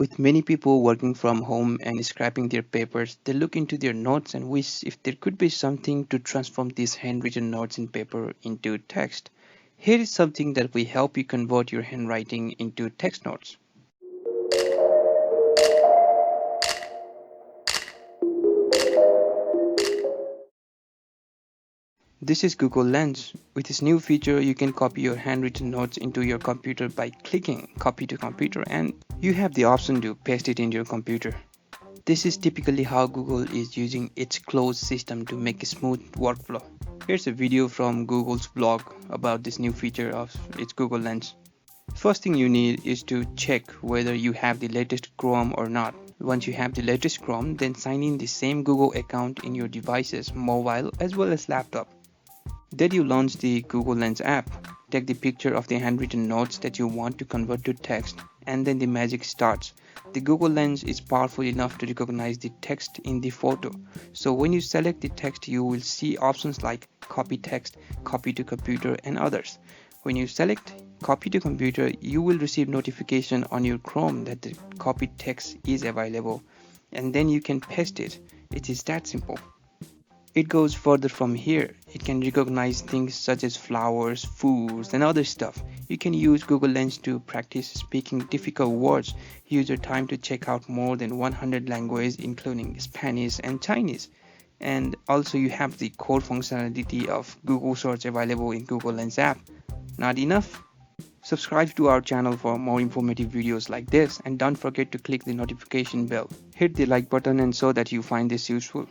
With many people working from home and scrapping their papers, they look into their notes and wish if there could be something to transform these handwritten notes in paper into text. Here is something that will help you convert your handwriting into text notes. This is Google Lens. With this new feature, you can copy your handwritten notes into your computer by clicking Copy to Computer, and you have the option to paste it in your computer. This is typically how Google is using its closed system to make a smooth workflow. Here's a video from Google's blog about this new feature of its Google Lens. First thing you need is to check whether you have the latest Chrome or not. Once you have the latest Chrome, then sign in the same Google account in your devices, mobile as well as laptop. Then you launch the Google Lens app. Take the picture of the handwritten notes that you want to convert to text, and then the magic starts. The Google Lens is powerful enough to recognize the text in the photo. So when you select the text, you will see options like copy text, copy to computer, and others. When you select copy to computer, you will receive notification on your Chrome that the copied text is available, and then you can paste it. It is that simple. It goes further from here. It can recognize things such as flowers, foods, and other stuff. You can use Google Lens to practice speaking difficult words. Use your time to check out more than 100 languages, including Spanish and Chinese. And also you have the core functionality of Google search available in Google Lens app. Not enough? Subscribe to our channel for more informative videos like this, and don't forget to click the notification bell. Hit the like button and so that you find this useful.